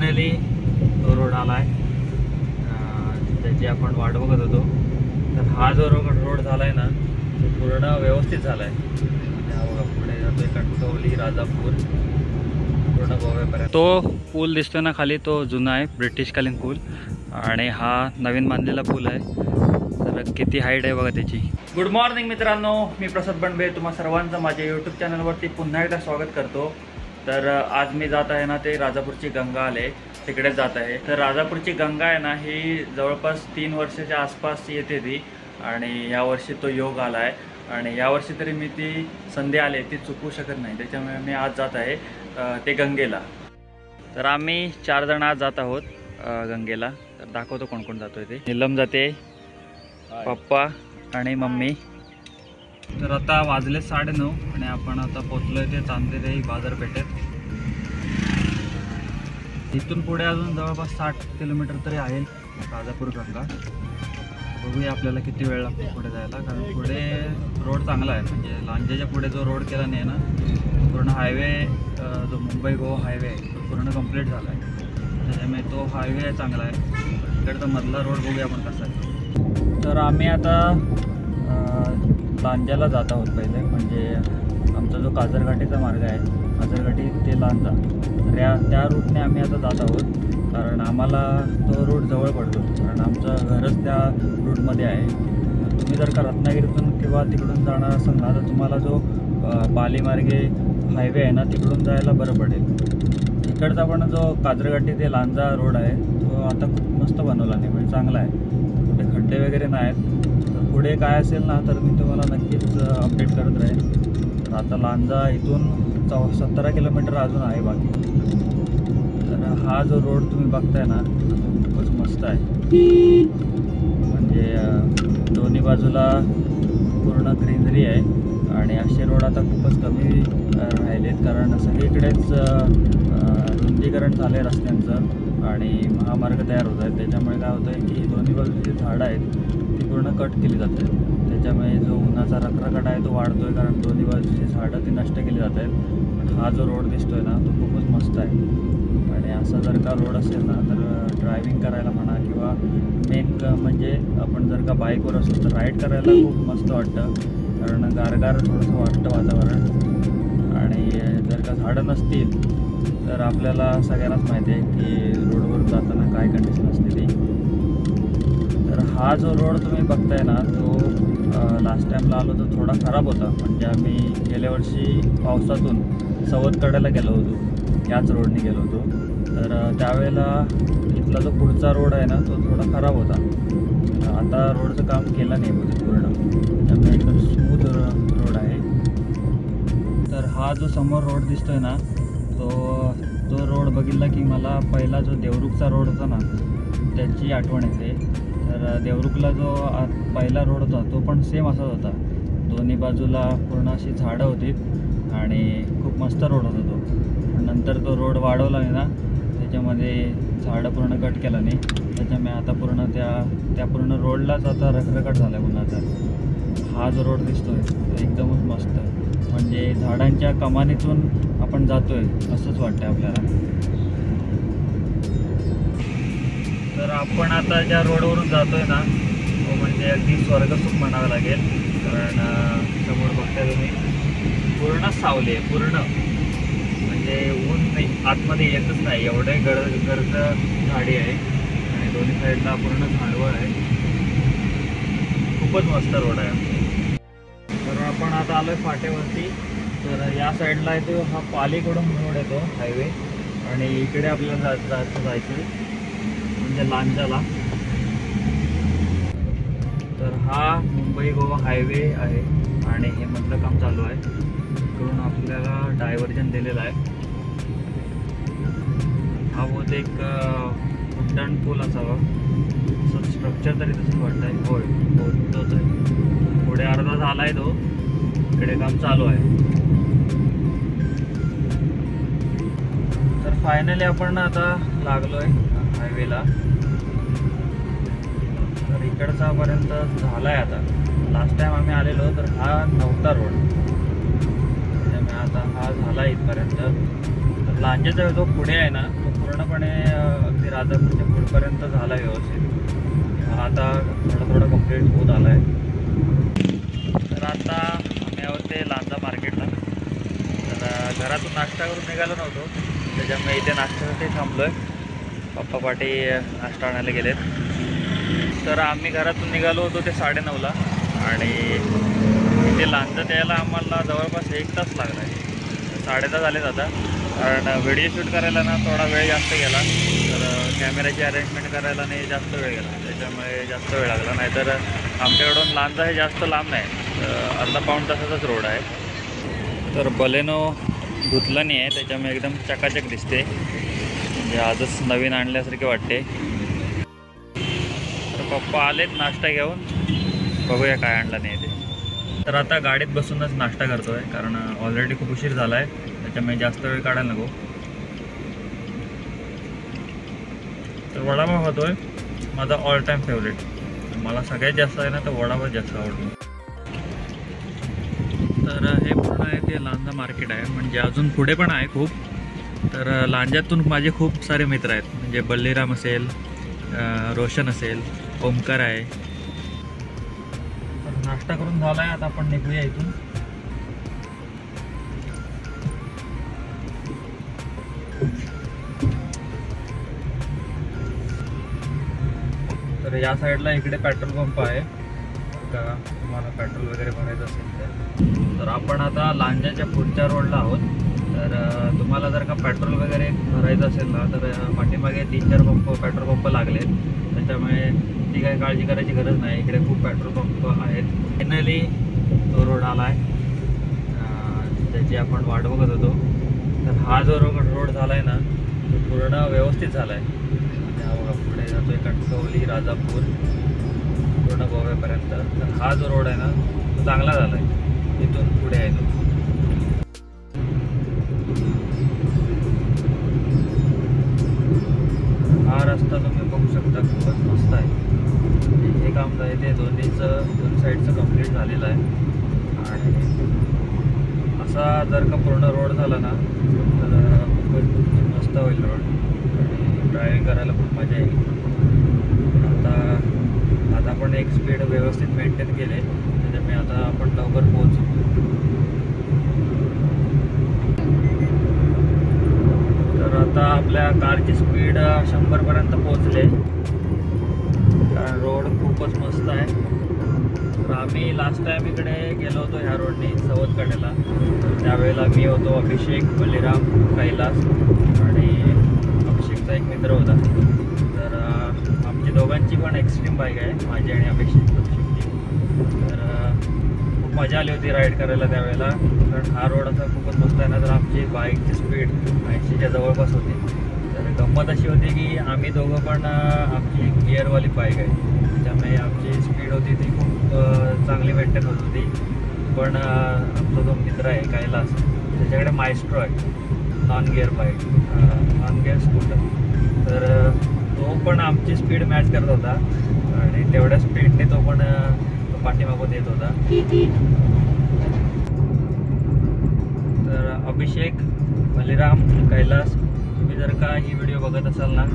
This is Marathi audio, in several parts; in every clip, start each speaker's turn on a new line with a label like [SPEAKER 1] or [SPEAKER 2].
[SPEAKER 1] फायनली तो रोड आला आहे, त्याची आपण वाट बघत होतो. तर हा जो रोड झाला आहे ना तो पूर्ण व्यवस्थित झाला आहे. हा बघा पुढे जातोय कणकवली राजापूर पूर्ण गोव्यापर्यंत. तो पूल दिसतोय ना खाली, तो जुना आहे ब्रिटिशकालीन पूल आणि हा नवीन बांधलेला पूल आहे. तर किती हाईट आहे बघा त्याची. गुड मॉर्निंग मित्रांनो, मी प्रसाद बनबे तुम्हा सर्वांचं माझ्या यूट्यूब चॅनलवरती पुन्हा एकदा स्वागत करतो. तर आज मी जात आहे ना ते राजापूरची गंगा आले तिकडेच जात आहे. तर राजापूरची गंगा आहे ना ही जवळपास 3 वर्षाच्या आसपास येते ती, आणि यावर्षी तो योग आला आहे आणि यावर्षी तरी मी ती संधी आले ती चुकवू शकत नाही. त्याच्यामुळे मी आज जात आहे ते गंगेला. तर आम्ही 4 जण आज जात आहोत गंगेला. तर दाखवतो कोण कोण जातोय ते. नीलम जाते, पप्पा आणि मम्मी. तर आता वाजले 9:30 आणि आपण आता पोचलोय ते चांदेरी बाजारपेठेत. इथून पुढे अजून जवळपास 60 किलोमीटर तरी आहे राजापूर गंगा. बघूया आपल्याला किती वेळ लागतो पुढे जायला, कारण पुढे रोड चांगला आहे. म्हणजे लांजेच्या पुढे जो रोड केला नाही ना पूर्ण हायवे, जो मुंबई गोवा हायवे आहे तो पूर्ण कंप्लीट झाला आहे. त्याच्यामुळे तो हायवे चांगला आहे. इकडचा मधला रोड बघूया आपण कसा आहे. तर आम्ही आता लांजाला जात आहोत पहिले. म्हणजे आमचा जो काजरघाटीचा मार्ग आहे, काजरघाटी ते लांजा, तर त्या रूटने आम्ही आता जात आहोत. कारण आम्हाला तो रूट जवळ पडतो, कारण आमचं घरच त्या रूटमध्ये आहे. तुम्ही जर का रत्नागिरीतून किंवा तिकडून जाणार असाल ना तर तुम्हाला जो पालीमार्गे हायवे आहे ना तिकडून जायला बरं पडेल. इकडचा पण जो काजरघाटी ते लांजा रोड आहे तो आता खूप मस्त बनवला नाही, म्हणजे चांगला आहे. कुठे खड्डे वगैरे नाहीत. तर पुढे काय असेल ना तर मी तुम्हाला नक्कीच अपडेट करत राहील. तर आता लांजा इथून 17 किलोमीटर अजून आहे बाकी. तर हा जो रोड तुम्ही बघताय ना तो खूपच मस्त आहे. म्हणजे दोन्ही बाजूला पूर्ण ग्रीनरी आहे आणि असे रोड आता खूपच कमी राहिलेत, कारण सगळीकडेच रुंदीकरण झालं आहे रस्त्यांचं आणि महामार्ग तयार होत आहेत. त्याच्यामुळे काय होतं आहे की दोन्ही बाजूची झाडं आहेत ती पूर्ण कट केली जात आहेत. त्याच्यामुळे जो उन्हाचा रखरखट आहे तो वाढतो आहे, कारण दोन्ही बाजूची झाडं ती नष्ट केली जात आहेत. पण हा जो रोड दिसतो आहे ना तो खूपच मस्त आहे. आणि असा जर का रोड असेल ना तर ड्रायव्हिंग करायला म्हणा किंवा मेन म्हणजे आपण जर का बाईकवर असेल तर राईड करायला खूप मस्त वाटतं, कारण गारगार थोडंसं वाटतं वातावरण. आणि जर का झाडं नसतील तर आपल्याला सगळ्यांनाच माहिती आहे की रोडवर जाताना काय कंडिशन असते ती. तर हा जो रोड तुम्ही बघताय ना तो लास्ट टाईमला आलो तर थोडा खराब होता. म्हणजे आम्ही गेल्या वर्षी पावसातून सवतकड्याला गेलो होतो, याच रोडने गेलो होतो. तर त्यावेळेला इथला जो पुढचा रोड आहे ना तो थोडा खराब होता. आता रोडचं काम केलं नाही बोलत पूर्ण, त्यामुळे एकदम स्मूथ रोड आहे. तर हा जो समोर रोड दिसतोय ना तो रोड बघितला की मला पहिला जो देवरुखचा रोड होता ना त्याची आठवण येते. तर देवरुखला जो पहिला रोड होता तो पण सेम असाच होता. दोन्ही बाजूला पूर्ण अशी झाडं होती आणि खूप मस्त रोड होता तो. पण नंतर तो रोड वाढवला नाही ना, त्याच्यामध्ये झाडं पूर्ण कट केला नाही. त्याच्यामुळे आता पूर्ण त्या पूर्ण रोडलाच आता रखरखट झाला आहे उन्हाचा. हा जो रोड दिसतो आहे तो एकदमच मस्त आहे. म्हणजे झाडांच्या कमानीतून आपण जातो आहे असंच वाटतं आपल्याला. तर आपण आता ज्या रोडवरून जातो आहे ना तो म्हणजे अगदी स्वर्गसुख म्हणावं लागेल. कारण समोर बघताय तुम्ही पूर्ण सावली आहे, पूर्ण म्हणजे ऊन नाही आतमध्ये येतच नाही एवढे गर्द झाडी आहे आणि दोन्ही साईडला पूर्ण झाडवळ आहे. खूपच मस्त रोड आहे. तर आपण आता आलो आहे फाट्यावरती. तर या साईडला येतो हा पालीकडून रोड येतो हायवे आणि इकडे आपल्याला जायचं म्हणजे लांजाला. तर हा मुंबई गोवा हायवे आहे आणि हे मधलं काम चालू आहे. इकडून आपल्याला डायव्हर्जन दिलेलं आहे. हा बहुतेक उड्डाण पूल असावा, असं स्ट्रक्चर तरी तसंच वाटतं आहे. होय तोच आहे. पुढे अर्धा झाला आहे तो, इकडे काम चालू आहे. तर फायनली आपण आता लागलो आहे हायवेला. तर इकडचा पर्यंत झाला आहे आता. लास्ट टाइम आम्ही आलेलो तर हा नव्हता रोड, त्यामुळे आता हा झाला इथपर्यंत. तर लांजाचा जो पुढे आहे ना तो पूर्णपणे अगदी राजापूरच्या पुढपर्यंत झाला व्यवस्थित. हा आता थोडा कंप्लीट होत आला आहे. तर आता आम्ही आहोत ते लांजा मार्केटला. तर घरातून नाश्ता करून निघालो नव्हतो, त्याच्यामुळे इथे नाश्त्यासाठी थांबलो आहे. पप्पा पाटी नाश्ता आणायला गेलेत. तर आम्ही घरातून निघालो होतो ते 9:30ला आणि इथे लांजात यायला आम्हाला जवळपास 1 तास लागला आहे. 10:30 झालेत आता, कारण व्हिडिओ शूट करायला ना थोडा वेळ जास्त गेला. तर कॅमेऱ्याची अरेंजमेंट करायला नाही जास्त वेळ गेला, त्याच्यामुळे जास्त वेळ लागला. नाहीतर आमच्याकडून लांजा हे जास्त लांब नाही, अर्धा पाऊण तासाचाच रोड आहे. तर बलेनो धुतलं नाही आहे, त्याच्यामुळे एकदम चकाचक दिसते, म्हणजे आजच नवीन आणल्यासारखे वाटते. तर पप्पा आलेत नाश्ता घेऊन, बघूया काय आणलं नाही ते. तर आता गाडीत बसूनच नाश्ता करतो आहे, कारण ऑलरेडी खूप उशीर झाला आहे, त्याच्यामुळे जास्त वेळ काढायला नको. तर वडापाव खातो आहे, माझा ऑल टाईम फेवरेट. मला सगळ्यात जास्त आहे ना तर वडापाव जास्त आवडतो. तर हे पूर्ण आहे ते लांजा मार्केट आहे, म्हणजे अजून पुढे पण आहे खूप. तर लांजातून माझे खूप सारे मित्र आहेत, म्हणजे बल्लीराम असेल, रोशन असेल, ओमकार आहे. तर नाश्ता करून झाला आहे, आता आपण निघूया इथून. तर या साईडला इकडे पेट्रोल पंप आहे का, तुम्हाला पेट्रोल वगैरे भरायचं असेल तर आपण आता लांजाच्या पुढच्या रोडला आहोत. तर तुम्हाला जर का पेट्रोल वगैरे भरायचं असेल ना तर पाठीमागे 3-4 पेट्रोल पंप लागले, त्याच्यामुळे ती काही काळजी करायची गरज नाही. इकडे खूप पेट्रोल पंप आहेत. फायनली तो रोड आला आहे, त्याची आपण वाट बघत होतो. तर हा जो रोड झाला आहे ना तो पूर्ण व्यवस्थित झाला आहे. बघा पुढे जातो आहे कणकवली, राजापूर, पूर्ण गोव्यापर्यंत. तर हा जो रोड आहे ना तो चांगला झाला आहे, इथून पुढे आहे तो. हा रस्ता तुम्ही बघू शकता, खूपच मस्त आहे. हे काम आहे ते दोन साईडचं कंप्लीट झालेलं आहे. आणि असा जर का पूर्ण रोड झाला ना तर खूपच मस्त होईल रोड, आणि ड्रायव्हिंग करायला खूप मजा येईल. आता आपण एक स्पीड व्यवस्थित मेंटेन केले, त्याच्यामुळे आता आपण लवकर पोहोचू. तर आता आपल्या कारची स्पीड 100पर्यंत पोहोचले, कारण रोड खूपच मस्त आहे. तर आम्ही लास्ट टाईम इकडे गेलो होतो ह्या रोडने सवतकड्याला. त्यावेळेला मी होतो, अभिषेक, बलिराम, कैलास आणि अभिषेकचा एक मित्र होता. तर आमची दोघांची पण एक्स्ट्रीम बाईक आहे, माझी आणि अभिषेकची. तर खूप मजा आली होती राईड करायला त्यावेळेला, कारण हा रोड असा खूपच मस्त आहे ना. तर आमची बाईकची स्पीड 80च्या जवळपास होती. तर गंमत अशी होती की आम्ही दोघं पण, आमची गिअरवाली बाईक आहे, त्यामुळे आमची स्पीड होती ती खूप चांगली मेंटेन होत होती. पण आमचा जो मित्र आहे कैलास, त्याच्याकडे मायस्ट्रो आहे, non gear bike, non gear scooter. तर तो पण आमची स्पीड मॅच करत होता, आणि तेवढ्या स्पीडने तो पण पाठीमागून येत होता. तर अभिषेक, बलिराम, कैलास, तुम्ही जर का ही व्हिडिओ बघत असाल ना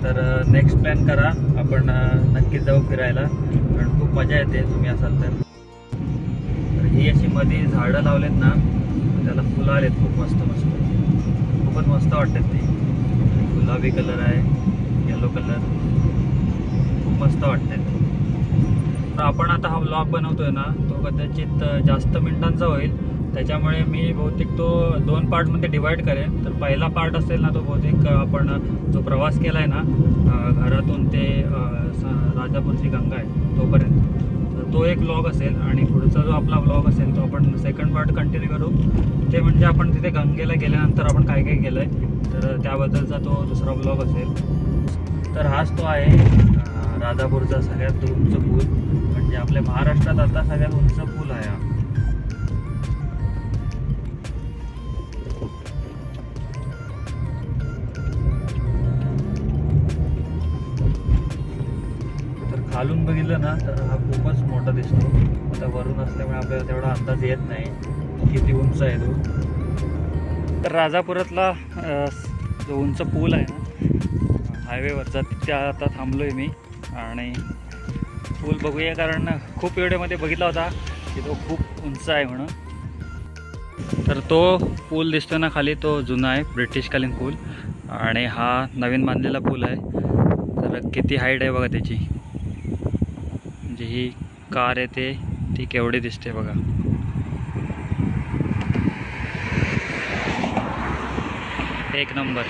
[SPEAKER 1] तर नेक्स्ट प्लॅन करा, आपण नक्कीच जाऊ फिरायला, कारण खूप मजा येते तुम्ही असाल तर. ही अशी मध्ये झाडं लावलेत ना, त्याला फुलं आलेत खूप मस्त मस्त, खूपच मस्त वाटतात ते. गुलाबी कलर आहे, येलो कलर, खूप मस्त वाटतात. तर आपण आता हा व्लॉग बनवतोय ना तो कदाचित जास्त मिनिटांचा होईल, त्याच्यामुळे मी बहुतेक तो 2 पार्टमध्ये डिवाईड करेन. तर पहिला पार्ट असेल ना तो बहुतेक आपण जो प्रवास केला आहे ना घरातून ते राजापूरची गंगा आहे तोपर्यंत, तर तो एक व्लॉग असेल. आणि पुढचा जो आपला व्लॉग असेल तो आपण सेकंड पार्ट कंटिन्यू करू. ते म्हणजे आपण तिथे गंगेला गेल्यानंतर आपण काय काय केलं आहे, तर त्याबद्दलचा तो दुसरा व्लॉग असेल. तर हाच तो आहे राजापूरचा सगळ्यात उंच पूल, म्हणजे आपल्या महाराष्ट्रात आता सगळ्यात उंच पूल आहे हा. खालून बघितलं ना तर हा खूपच मोठा दिसतो. आता वरून असल्यामुळे आपल्याला तेवढा अंदाज येत नाही किती उंच आहे तो. तर राजापुरातला जो उंच पूल आहे ना हायवेवरचा, तिथे आता थांबलो आहे मी आणि पूल बघूया, कारण खूप व्हिडिओमध्ये बघितला होता की तो खूप उंच आहे म्हणून. तर तो पूल दिसतो ना खाली, तो जुना आहे ब्रिटिशकालीन पूल आणि हा नवीन बांधलेला पूल आहे. तर किती हाईट आहे बघा त्याची, म्हणजे ही कार येते ती केवढी दिसते बघा. एक नंबर.